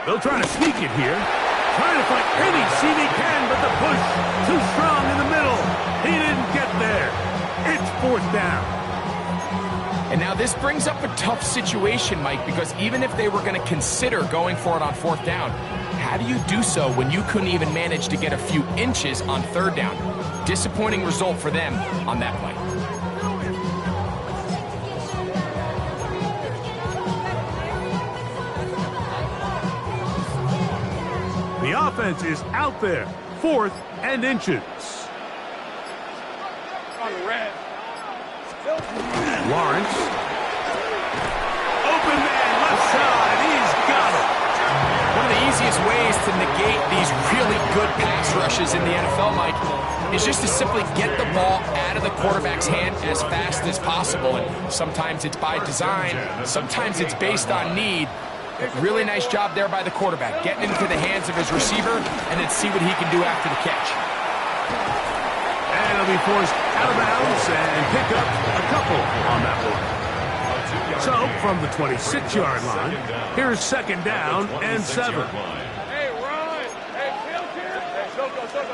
They'll try to sneak it here. Trying to find any seam he can, but the push too strong in the middle. He didn't get there. It's 4th down. And now this brings up a tough situation, Mike, because even if they were going to consider going for it on 4th down, how do you do so when you couldn't even manage to get a few inches on 3rd down? Disappointing result for them on that play. The offense is out there. 4th and inches. Lawrence. Open man, left side. He's got it. One of the easiest ways to negate these really good pass rushes in the NFL, Mike, is just to simply get the ball out of the quarterback's hand as fast as possible. And sometimes it's by design, sometimes it's based on need. But really nice job there by the quarterback, getting into the hands of his receiver and then see what he can do after the catch. And he'll be forced out of bounds and pick up a couple on that one. So, from the 26-yard line, here's 2nd down and 7. Hey, Ron! Hey, field here! Hey, go, son.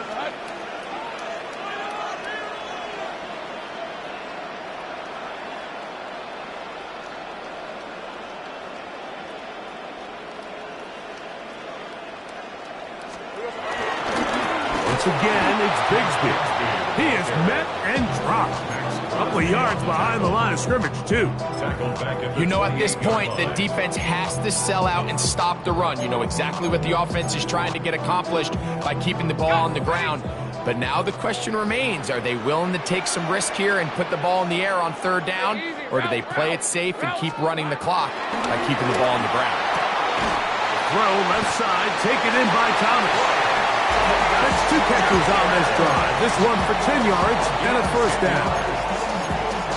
Once again, it's Bigsby. He is met and dropped. A couple of yards behind the line of scrimmage, too. You know, at this point, the defense has to sell out and stop the run. You know exactly what the offense is trying to get accomplished by keeping the ball on the ground. But now the question remains, are they willing to take some risk here and put the ball in the air on 3rd down? Or do they play it safe and keep running the clock by keeping the ball on the ground? Throw left side, taken in by Thomas. That's 2 catches on this drive. This one for 10 yards and a 1st down.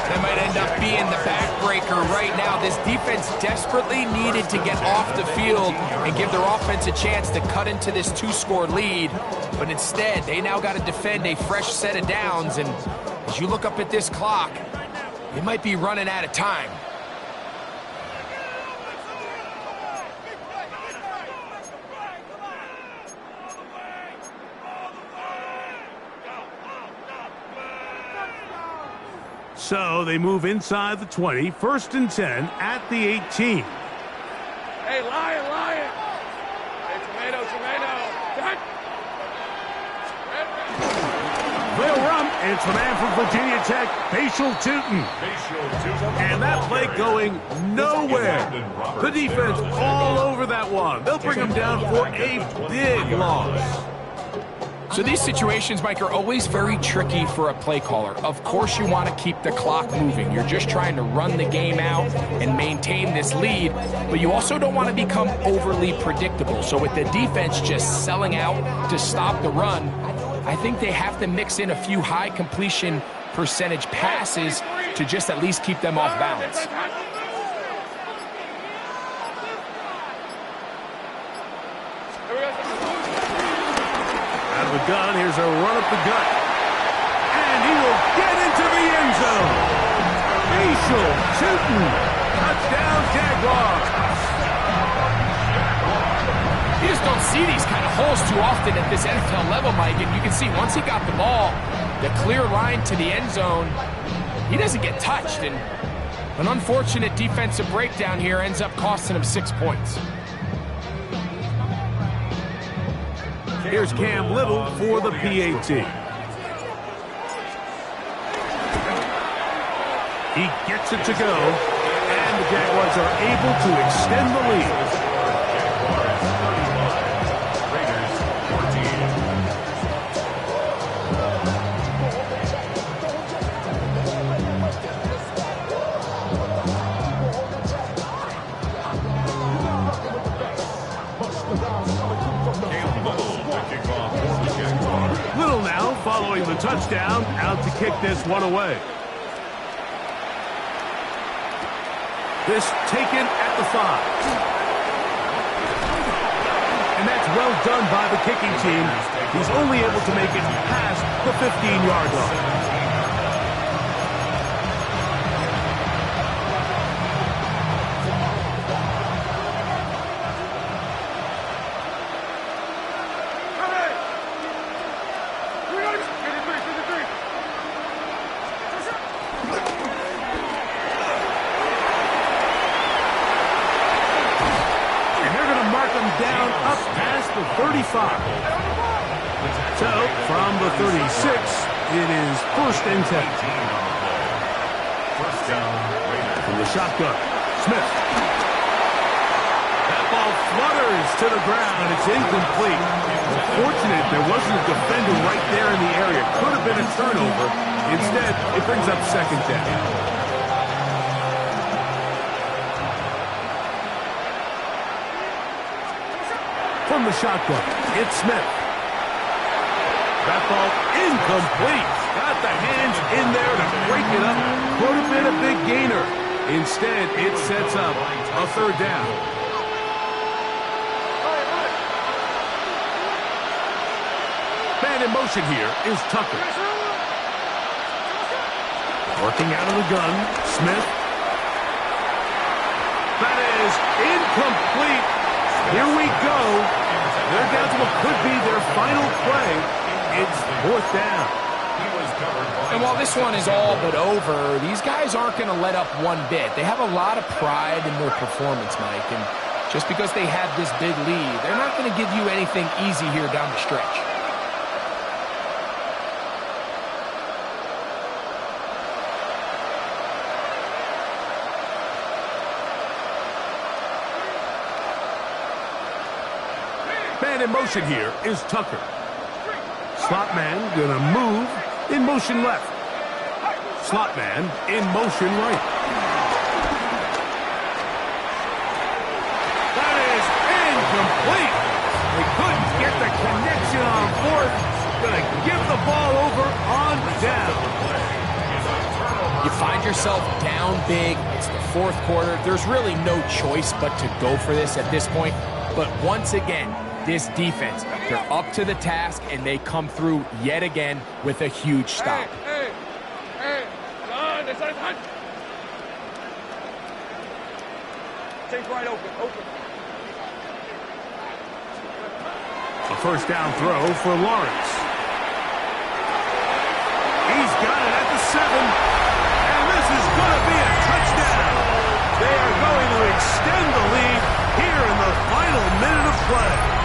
That might end up being the backbreaker right now. This defense desperately needed to get off the field and give their offense a chance to cut into this 2-score lead. But instead, they now got to defend a fresh set of downs. And as you look up at this clock, they might be running out of time. So they move inside the 20, 1st and 10 at the 18. Hey, Lion! Hey, tomato! They'll run. It's the man from Virginia Tech, Facial Tootin. And that play going nowhere. The defense all over that one. They'll bring him down for a big loss. So these situations, Mike, are always very tricky for a play caller. Of course you want to keep the clock moving. You're just trying to run the game out and maintain this lead, but you also don't want to become overly predictable. So with the defense just selling out to stop the run, I think they have to mix in a few high completion percentage passes to just at least keep them off balance. The gun, here's a run up the gut. And he will get into the end zone. Facial Tootin. Touchdown, Jaguars. You just don't see these kind of holes too often at this NFL level, Mike. And you can see once he got the ball, the clear line to the end zone, he doesn't get touched. And an unfortunate defensive breakdown here ends up costing him 6 points. Here's Cam Little for the PAT. He gets it to go, and the Jaguars are able to extend the lead. Little now following the touchdown, out to kick this one away. This taken at the 5. And that's well done by the kicking team. He's only able to make it past the 15-yard line. up past the 35. So, from the 36, it is 1st and 10. From the shotgun, Smith. That ball flutters to the ground. It's incomplete. Fortunate there wasn't a defender right there in the area. Could have been a turnover. Instead, it brings up 2nd down. From the shotgun, it's Smith. That ball incomplete. Got the hands in there to break it up. Could have been a big gainer. Instead, it sets up a 3rd down. Man in motion here is Tucker. Working out of the gun, Smith. That is incomplete. Here we go. They're down to what could be their final play. It's 4th down. And while this one is all but over, these guys aren't going to let up one bit. They have a lot of pride in their performance, Mike. And just because they have this big lead, they're not going to give you anything easy here down the stretch. Man in motion here is Tucker. Slot man gonna move in motion left. Slot man in motion right. That is incomplete. They couldn't get the connection on 4th. Gonna give the ball over on down. You find yourself down big. It's the 4th quarter. There's really no choice but to go for this at this point. But once again, this defense, they're up to the task, and they come through yet again with a huge stop. Hey, John, this is hot. Take right open. A 1st down throw for Lawrence. He's got it at the 7. And this is going to be a touchdown. They are going to extend the lead here in the final minute of play.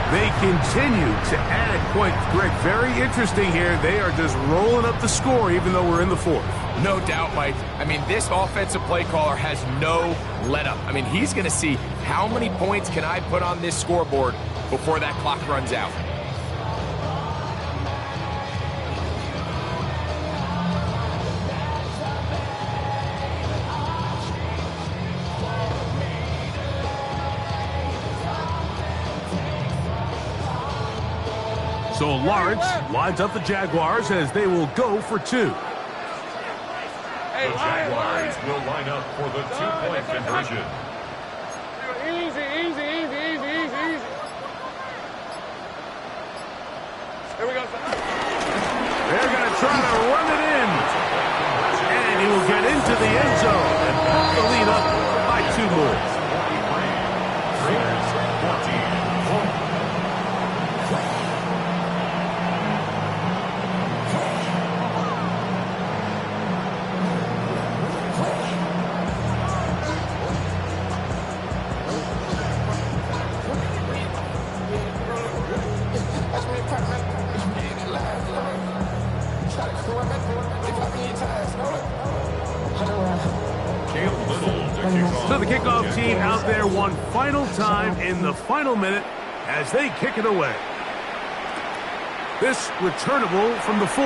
They continue to add points. Greg, very interesting here. They are just rolling up the score even though we're in the 4th. No doubt, Mike. I mean, this offensive play caller has no let-up. I mean, he's going to see how many points can I put on this scoreboard before that clock runs out. So Lawrence lines up the Jaguars as they will go for 2. Hey, The Jaguars will line up for the 2-point conversion. Easy. Here we go, son. They're going to try to run it in. And he will get into the end zone and put the lead up by 2 more. So the kickoff team out there one final time in the final minute as they kick it away. This returnable from the 4.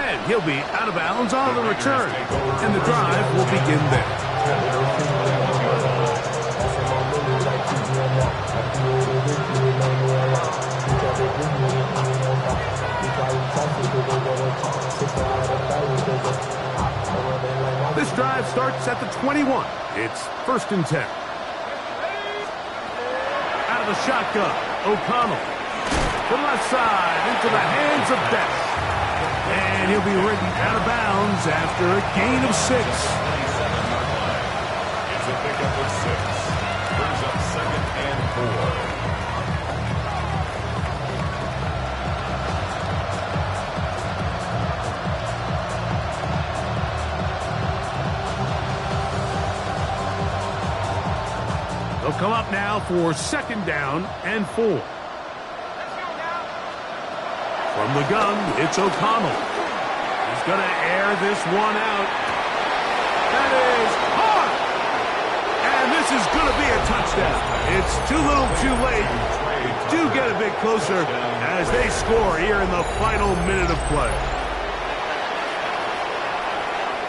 And he'll be out of bounds on the return. And the drive will begin there. This drive starts at the 21. It's 1st and 10. Out of the shotgun, O'Connell. To the left side, into the hands of Best. And he'll be ridden out of bounds after a gain of 6. It's a pickup of 6. Brings up 2nd and 4. They'll come up now for 2nd down and 4. From the gun, it's O'Connell. He's going to air this one out. That is hard. And this is going to be a touchdown. It's too little too late. Do get a bit closer as they score here in the final minute of play.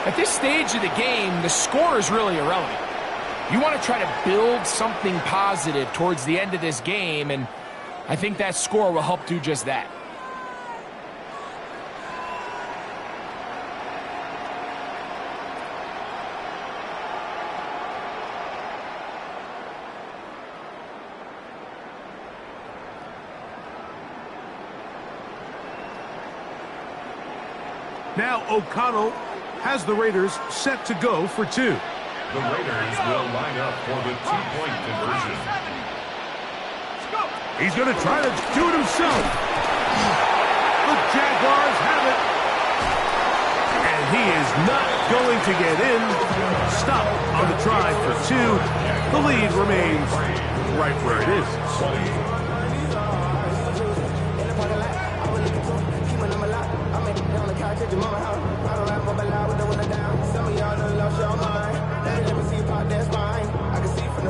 At this stage of the game, the score is really irrelevant. You want to try to build something positive towards the end of this game, and I think that score will help do just that. Now O'Connell has the Raiders set to go for 2. The Raiders will line up for the 2-point conversion. He's going to try to do it himself. The Jaguars have it. And he is not going to get in. Stop on the try for 2. The lead remains right where it is.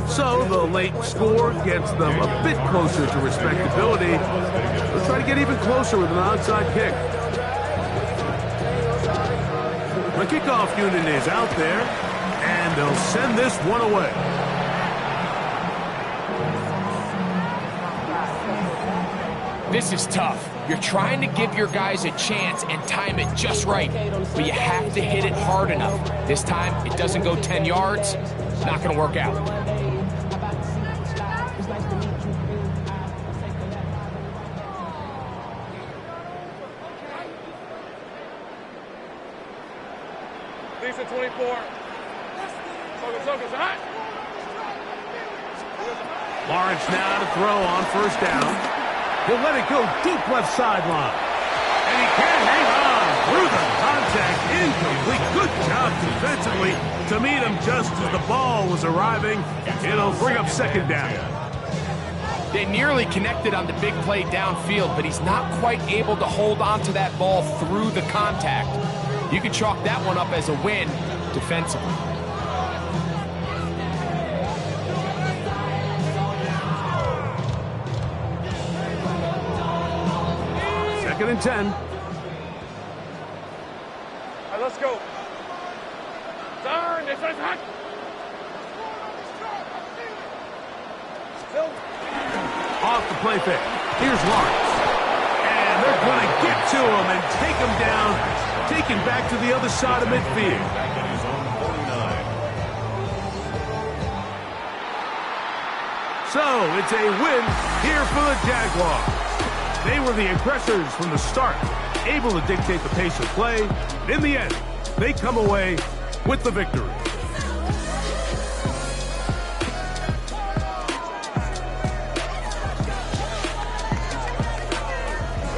So the late score gets them a bit closer to respectability. They'll try to get even closer with an onside kick. The kickoff unit is out there, and they'll send this one away. This is tough. You're trying to give your guys a chance and time it just right, but you have to hit it hard enough. This time, it doesn't go 10 yards. Not going to work out. Decent 24. Focus, hot. Lawrence now to throw on 1st down. He'll let it go deep left sideline. And he can hang on through the contact. Incomplete. Good job defensively to meet him just as the ball was arriving. It'll bring up 2nd down. They nearly connected on the big play downfield, but he's not quite able to hold on to that ball through the contact. You can chalk that one up as a win defensively. Second and 10. All right, let's go. Turn. This is hot. Still. Off the play fake. Here's Lawrence. And they're going to get to him and take him down, take him back to the other side of midfield. Back in his own 49. So it's a win here for the Jaguars. They were the aggressors from the start, able to dictate the pace of play. In the end, they come away with the victory.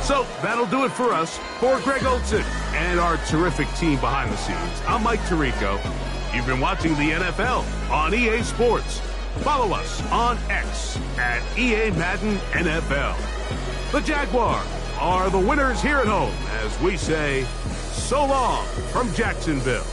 So that'll do it for us. For Greg Olson and our terrific team behind the scenes, I'm Mike Tirico. You've been watching the NFL on EA Sports. Follow us on X at EA Madden NFL. The Jaguars are the winners here at home as we say so long from Jacksonville.